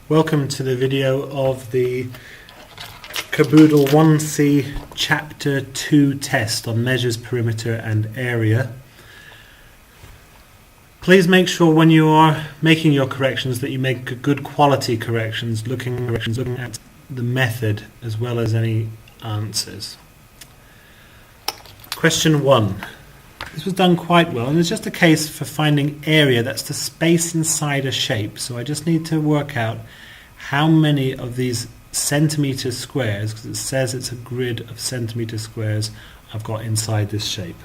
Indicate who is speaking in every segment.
Speaker 1: Welcome to the video of the Kerboodle 1C Chapter 2 test on measures, perimeter and area. Please make sure when you are making your corrections that you make good quality corrections, looking at the method as well as any answers. Question 1. This was done quite well, and it's just a case for finding area. That's the space inside a shape. So I just need to work out how many of these centimetre squares, because it says it's a grid of centimetre squares, I've got inside this shape.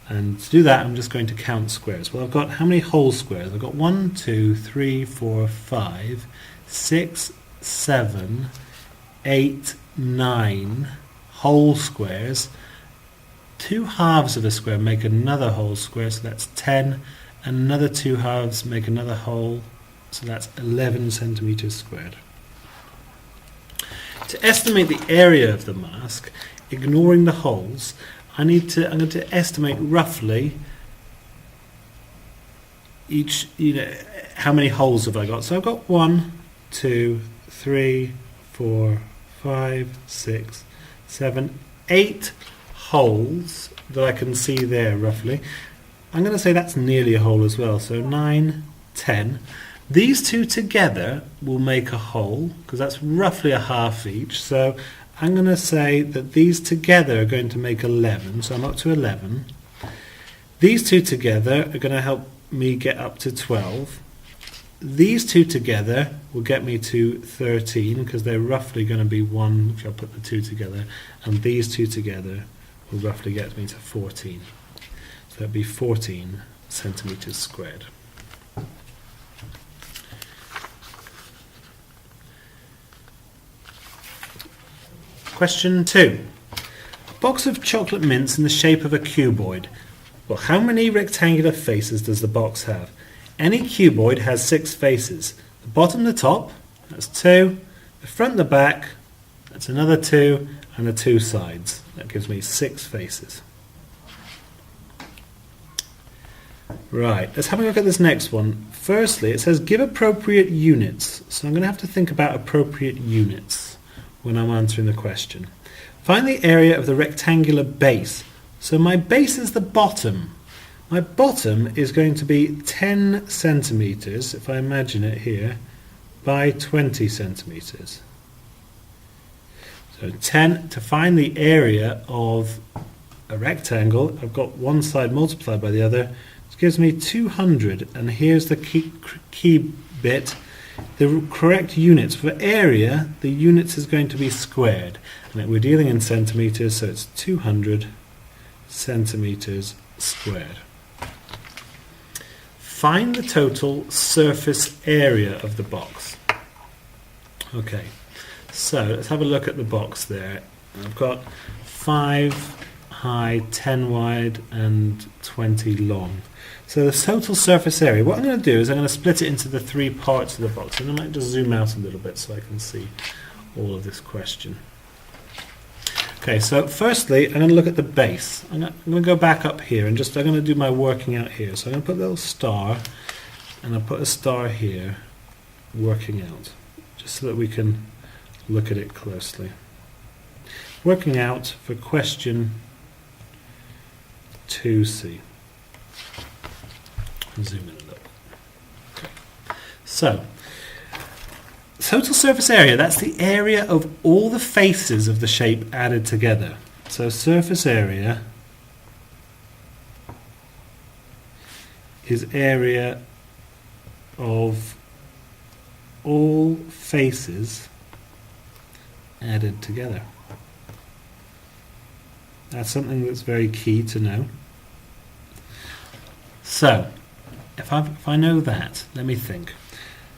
Speaker 1: And to do that, I'm just going to count squares. Well, I've got how many whole squares? I've got 1, 2, 3, 4, 5, 6, 7, 8, 9 whole squares. 2 halves of a square make another whole square, so that's 10. Another 2 halves make another whole, so that's 11 centimetres squared. To estimate the area of the mask, ignoring the holes, I'm going to estimate roughly each, how many holes have I got. So I've got 1, 2, 3, 4, 5, 6, 7, 8 holes that I can see there roughly. I'm going to say that's nearly a hole as well, so 9, 10. These two together will make a hole, because that's roughly a half each, so I'm going to say that these together are going to make 11, so I'm up to 11. These two together are going to help me get up to 12. These two together will get me to 13, because they're roughly going to be 1 if I put the two together, and these two together will roughly get me to 14. So that'd be 14 centimetres squared. Question 2. A box of chocolate mints in the shape of a cuboid. Well, how many rectangular faces does the box have? Any cuboid has 6 faces. The bottom, the top, that's 2. The front, the back, that's another 2. And the 2 sides. That gives me 6 faces. Right, let's have a look at this next one. Firstly, it says give appropriate units. So I'm going to have to think about appropriate units when I'm answering the question. Find the area of the rectangular base. So my base is the bottom. My bottom is going to be 10 centimetres, if I imagine it here, by 20 centimetres. So 10, to find the area of a rectangle, I've got one side multiplied by the other, which gives me 200, and here's the key bit. The correct units for area, the units is going to be squared, and we're dealing in centimetres, so it's 200 centimetres squared. Find the total surface area of the box. Okay. So let's have a look at the box there. I've got 5 high, 10 wide and 20 long. So the total surface area, what I'm going to do is I'm going to split it into the 3 parts of the box, and I might just zoom out a little bit so I can see all of this question. Okay, so firstly I'm going to look at the base. I'm going to go back up here and I'm going to do my working out here. So I'm going to put a little star, and I'll put a star here, working out, just so that we can look at it closely. Working out for question 2C. Zoom in a little. Okay. So, total surface area, that's the area of all the faces of the shape added together. So surface area is area of all faces added together. That's something that's very key to know. So, if I know that, let me think.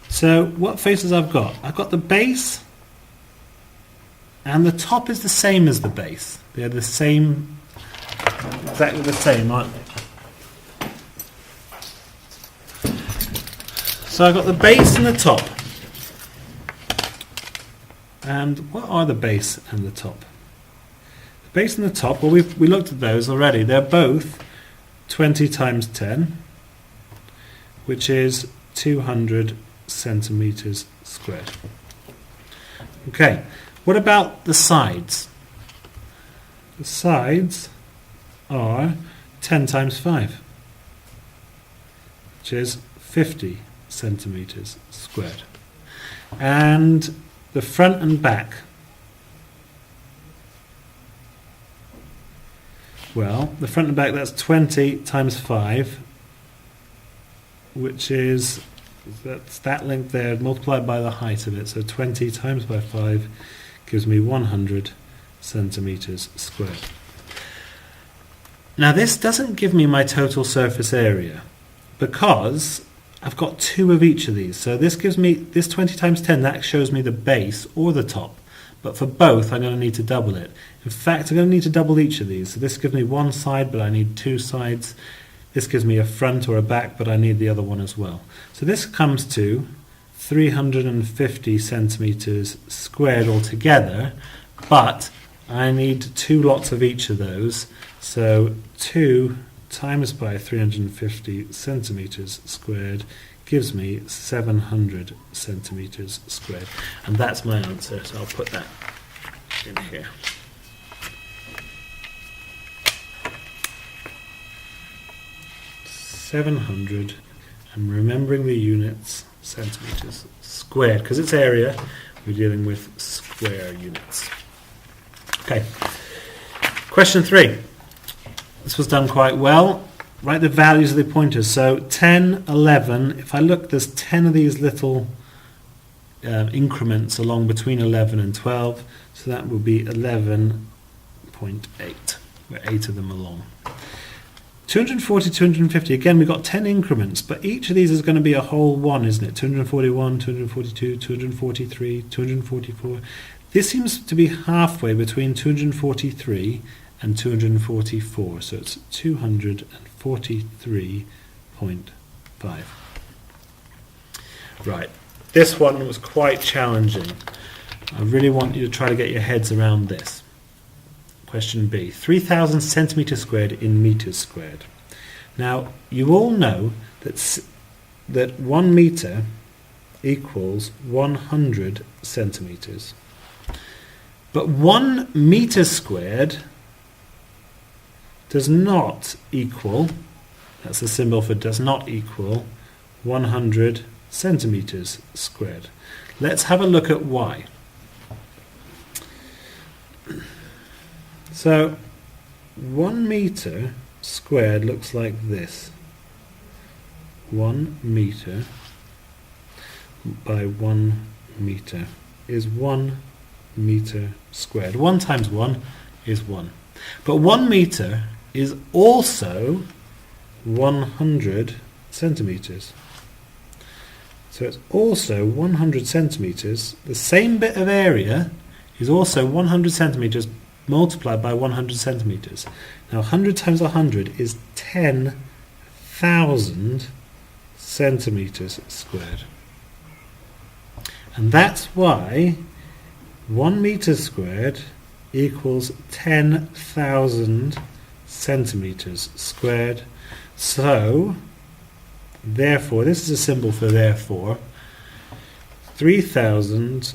Speaker 1: So, what faces I've got? I've got the base, and the top is the same as the base. They're the same, exactly the same, aren't they? So I've got the base and the top. And what are the base and the top? The base and the top, well, we looked at those already. They're both 20 times 10, which is 200 centimetres squared. Okay, what about the sides? The sides are 10 times 5, which is 50 centimetres squared. And the front and back, well, the front and back, that's 20 times 5, which is, that's that length there multiplied by the height of it. So 20 times by 5 gives me 100 centimetres squared. Now this doesn't give me my total surface area because I've got 2 of each of these. So this gives me, this 20 times 10, that shows me the base or the top. But for both, I'm going to need to double it. In fact, I'm going to need to double each of these. So this gives me one side, but I need 2 sides. This gives me a front or a back, but I need the other one as well. So this comes to 350 centimetres squared altogether, but I need 2 lots of each of those. So 2 times by 350 centimetres squared gives me 700 centimetres squared. And that's my answer, so I'll put that in here. $700, and remembering the units, centimetres squared, because it's area, we're dealing with square units. Okay, question 3. This was done quite well. Write the values of the pointers. So 10, 11, if I look, there's 10 of these little increments along between 11 and 12, so that will be 11.8, where 8 of them are long. 240, 250, again we've got 10 increments, but each of these is going to be a whole one, isn't it? 241, 242, 243, 244. This seems to be halfway between 243 and 244, so it's 243.5. Right, this one was quite challenging. I really want you to try to get your heads around this. Question B, 3,000 centimetres squared in metres squared. Now, you all know that 1 metre equals 100 centimetres. But 1 metre squared does not equal, that's the symbol for does not equal, 100 centimetres squared. Let's have a look at why. So 1 metre squared looks like this. 1 metre by 1 metre is 1 metre squared. 1 times 1 is 1. But 1 metre is also 100 centimetres. So it's also 100 centimetres. The same bit of area is also 100 centimetres multiplied by 100 centimetres. Now 100 times 100 is 10,000 centimetres squared. And that's why 1 metre squared equals 10,000 centimetres squared. So, therefore, this is a symbol for therefore, 3,000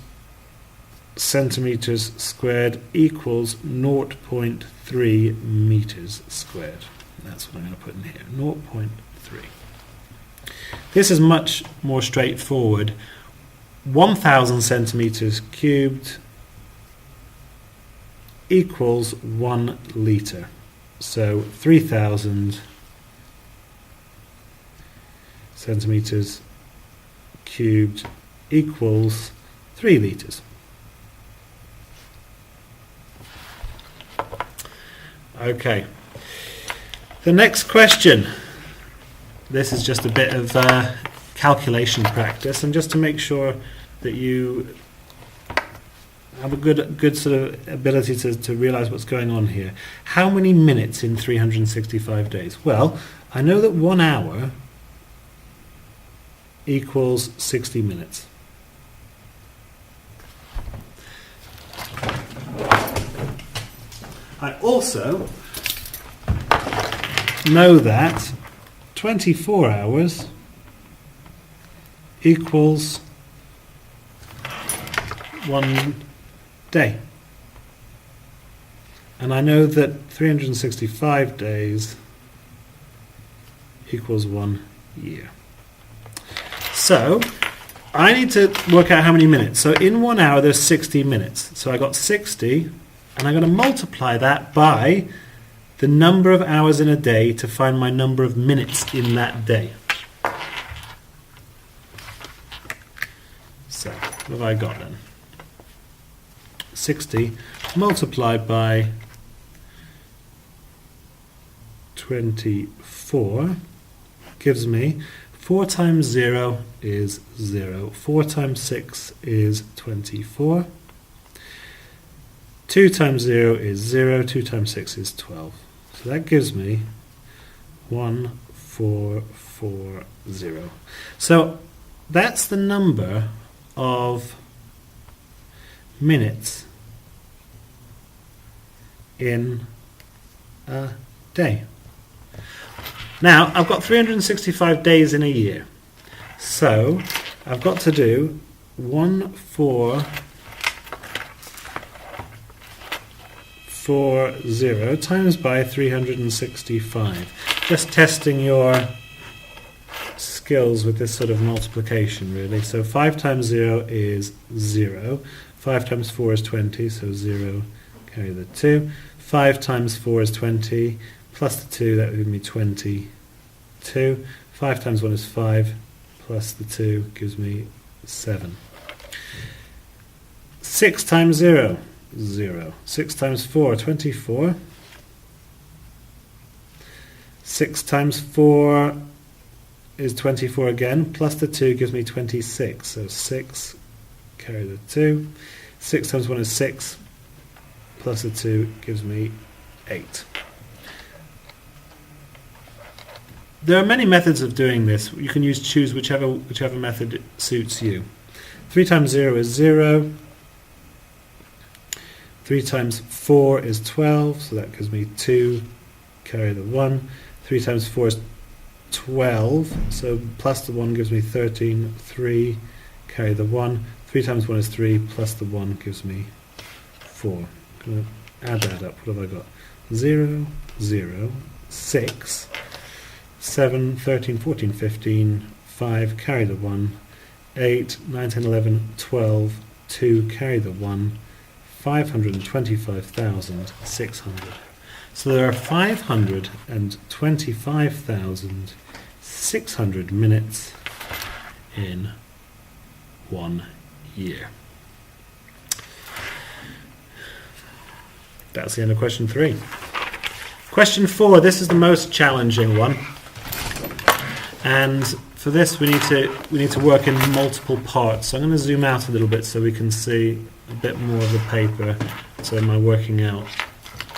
Speaker 1: centimetres squared equals 0.3 metres squared. That's what I'm going to put in here, 0.3. This is much more straightforward. 1,000 centimetres cubed equals 1 litre. So 3,000 centimetres cubed equals 3 litres. Okay. The next question. This is just a bit of calculation practice, and just to make sure that you have a good sort of ability to realise what's going on here. How many minutes in 365 days? Well, I know that 1 hour equals 60 minutes. I also know that 24 hours equals 1 day. And I know that 365 days equals 1 year. So I need to work out how many minutes. So in 1 hour there's 60 minutes. So I got 60, and I'm going to multiply that by the number of hours in a day to find my number of minutes in that day. So what have I got then? 60 multiplied by 24 gives me 4 times 0 is 0. 4 times 6 is 24. 2 times 0 is 0. 2 times 6 is 12. So that gives me 1440. So that's the number of minutes in a day. Now, I've got 365 days in a year. So, I've got to do 1440 times by 365. Just testing your skills with this sort of multiplication, really. So 5 times 0 is 0. 5 times 4 is 20, so 0, carry the 2. 5 times 4 is 20, plus the 2, that would give me 22. 5 times 1 is 5, plus the 2 gives me 7. 6 times 0, 0. 6 times 4, 24. 6 times 4 is 24 again, plus the 2 gives me 26. So 6, carry the 2. 6 times 1 is 6, plus the 2 gives me 8. There are many methods of doing this. You can choose whichever method suits you. 3 times 0 is 0. 3 times 4 is 12, so that gives me 2, carry the 1. 3 times 4 is 12, so plus the 1 gives me 13. 3, carry the 1. 3 times 1 is 3, plus the 1 gives me 4. I'm going to add that up. What have I got? 0, 0, 6, 7, 13, 14, 15, 5, carry the 1, 8, 9, 10, 11, 12, 2, carry the 1, 525,600. So there are 525,600 minutes in 1 year. That's the end of question 3. Question 4, this is the most challenging one. And for this we need to work in multiple parts. So I'm going to zoom out a little bit so we can see a bit more of the paper. So in my working out,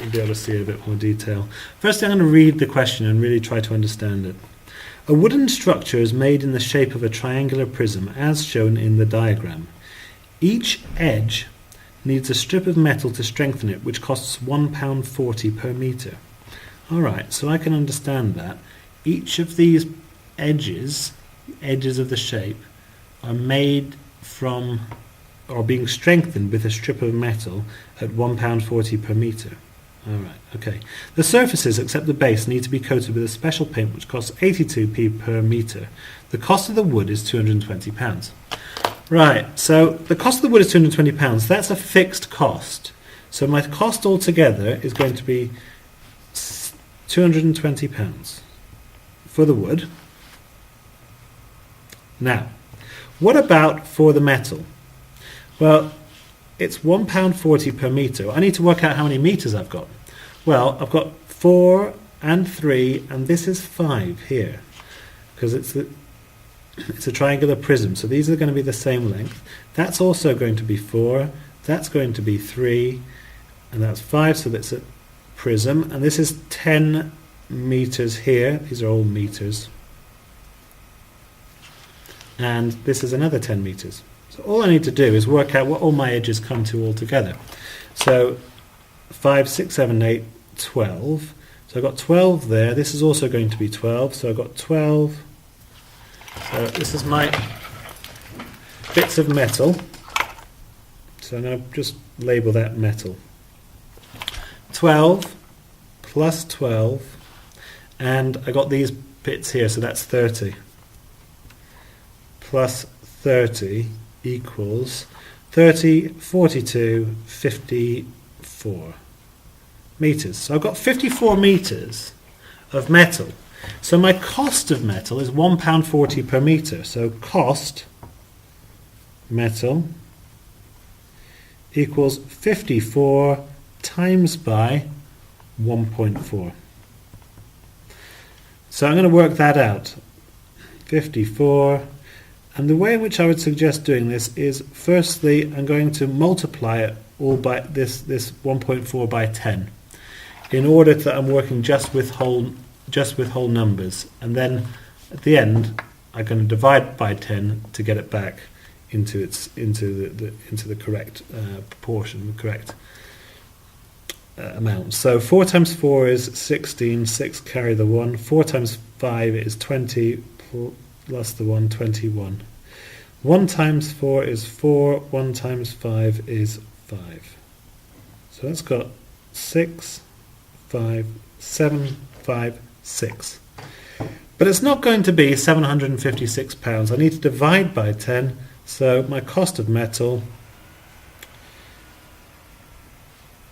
Speaker 1: you'll be able to see a bit more detail. Firstly, I'm going to read the question and really try to understand it. A wooden structure is made in the shape of a triangular prism as shown in the diagram. Each edge needs a strip of metal to strengthen it, which costs £1.40 per metre. Alright, so I can understand that. Each of these edges of the shape, are made from, or being strengthened with a strip of metal at £1.40 per metre. Alright, okay. The surfaces, except the base, need to be coated with a special paint which costs 82p per metre. The cost of the wood is £220. Right, so the cost of the wood is £220. That's a fixed cost. So my cost altogether is going to be £220 for the wood. Now, what about for the metal? Well, it's £1.40 per metre. I need to work out how many metres I've got. Well, I've got 4 and 3, and this is 5 here, because it's a triangular prism, so these are going to be the same length. That's also going to be 4, that's going to be 3, and that's 5, so that's a prism, and this is 10 metres here. These are all metres. And this is another 10 metres. So all I need to do is work out what all my edges come to all together. So 5, 6, 7, 8, 12. So I've got 12 there. This is also going to be 12. So I've got 12. So this is my bits of metal. So I'm going to just label that metal. 12 plus 12, and I got these bits here, so that's 30. Plus 30 equals 30, 42, 54 meters. So I've got 54 meters of metal. So my cost of metal is £1.40 per meter. So cost metal equals 54 times by 1.4. So I'm going to work that out. 54. And the way in which I would suggest doing this is, firstly, I'm going to multiply it all by this 1.4 by 10, in order that I'm working just with whole numbers, and then at the end I'm going to divide by 10 to get it back into the correct proportion, the correct amount. So 4 times 4 is 16, 6 carry the 1, 4 times 5 is 20, plus the 1, 21. 1 times 4 is 4, 1 times 5 is 5. So that's got 6, 5, 7, 5, 6. But it's not going to be £756. I need to divide by 10, so my cost of metal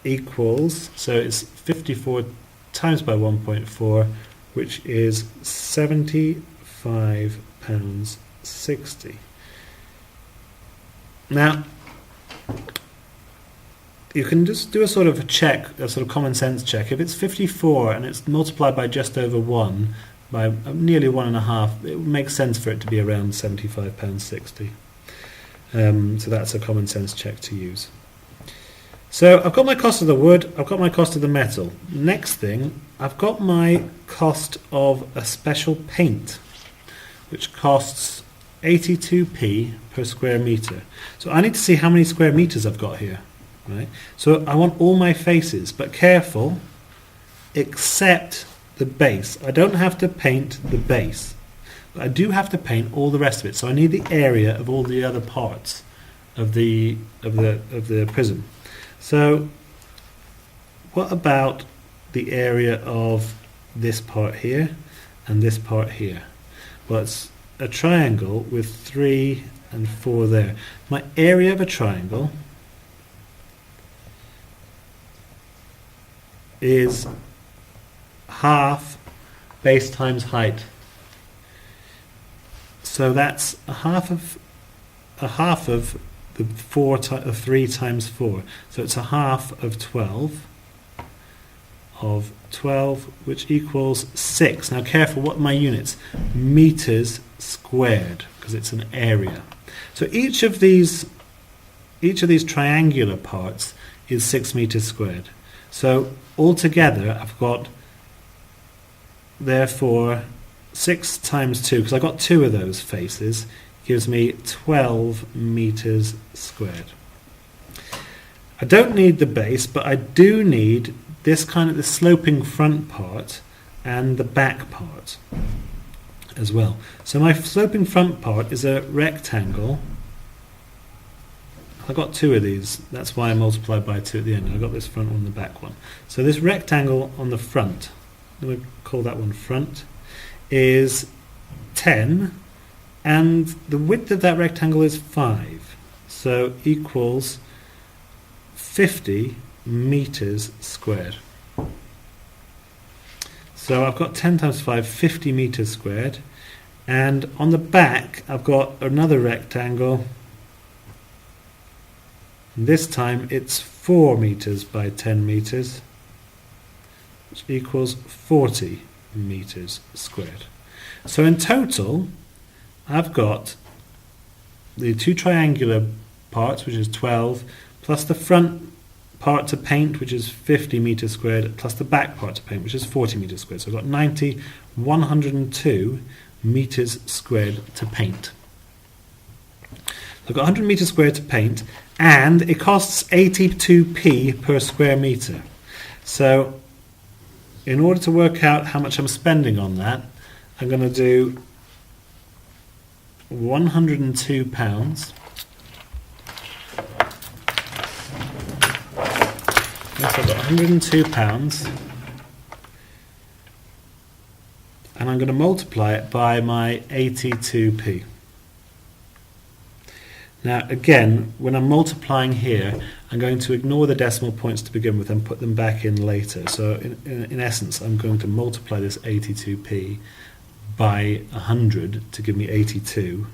Speaker 1: equals, so it's 54 times by 1.4, which is £75.60. Now, you can just do a sort of check, a sort of common sense check. If it's 54 and it's multiplied by just over 1, by nearly 1.5, it makes sense for it to be around £75.60. So that's a common sense check to use. So I've got my cost of the wood, I've got my cost of the metal. Next thing, I've got my cost of a special paint, which costs 82p per square metre. So I need to see how many square metres I've got here. Right? So I want all my faces, but careful, except the base. I don't have to paint the base, but I do have to paint all the rest of it. So I need the area of all the other parts of the prism. So what about the area of this part here and this part here? Well, it's a triangle with 3 and 4 there. My area of a triangle is half base times height. So that's a half of the 3 times 4. So it's a half of 12 which equals 6. Now careful, what are my units? Meters squared, because it's an area. So each of these triangular parts is 6 meters squared. So altogether I've got, therefore, 6 times 2, because I've got 2 of those faces, gives me 12 meters squared. I don't need the base, but I do need this kind of the sloping front part and the back part as well. So my sloping front part is a rectangle. I've got 2 of these, that's why I multiplied by 2 at the end. I've got this front one and the back one. So this rectangle on the front, I'm going to call that one front, is 10, and the width of that rectangle is 5. So equals 50 meters squared. So I've got 10 times 5, 50 meters squared. And on the back, I've got another rectangle. This time it's 4 meters by 10 meters, which equals 40 meters squared. So in total, I've got the 2 triangular parts, which is 12, plus the front part to paint, which is 50 meters squared, plus the back part to paint, which is 40 meters squared. So I've got 102 meters squared to paint. I've got 100 meters squared to paint, and it costs 82p per square meter. So in order to work out how much I'm spending on that, I'm going to do £102 Yes, I've got £102, and I'm going to multiply it by my 82p. Now again, when I'm multiplying here, I'm going to ignore the decimal points to begin with and put them back in later. So in essence, I'm going to multiply this 82p by 100 to give me 82,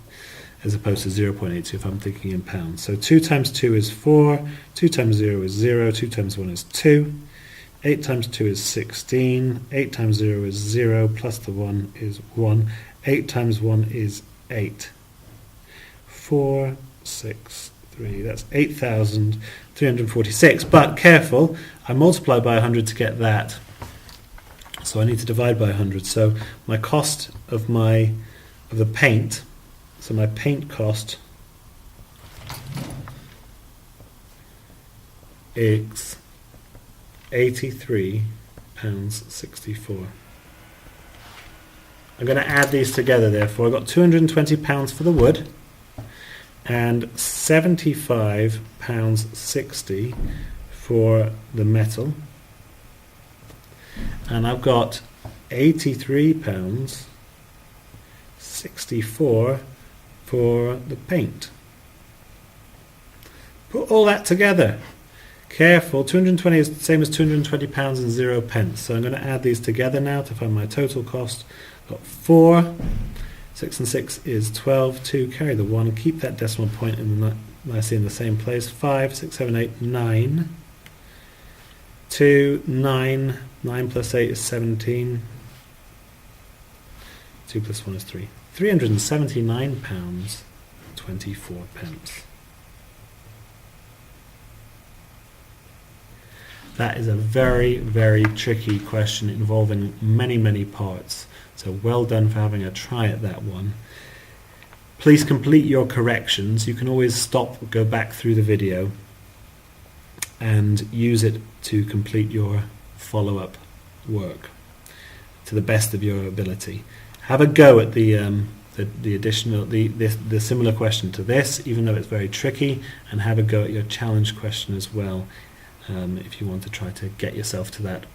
Speaker 1: as opposed to 0.82 if I'm thinking in pounds. So 2 times 2 is 4, 2 times 0 is 0, 2 times 1 is 2, 8 times 2 is 16, 8 times 0 is 0, plus the 1 is 1, 8 times 1 is 8. 4, 6, 3, that's 8,346. But careful, I multiply by 100 to get that. So I need to divide by 100. So my cost of the paint, so my paint cost is £83.64. I'm going to add these together therefore. I've got £220 for the wood and £75.60 for the metal, and I've got £83.64 for the paint. Put all that together. Careful, 220 is the same as £220 and 0 pence. So I'm going to add these together now to find my total cost. I've got 4, 6 and 6 is 12, 2, carry the 1, keep that decimal point nicely in the same place. 5, 6, 7, 8, 9. 2, 9, 9 plus 8 is 17. 2 plus 1 is 3. £379.24. That is a very, very tricky question involving many, many parts. So well done for having a try at that one. Please complete your corrections. You can always stop, go back through the video and use it to complete your follow-up work to the best of your ability. Have a go at the similar question to this, even though it's very tricky, and have a go at your challenge question as well, if you want to try to get yourself to that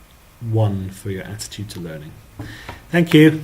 Speaker 1: 1 for your attitude to learning. Thank you.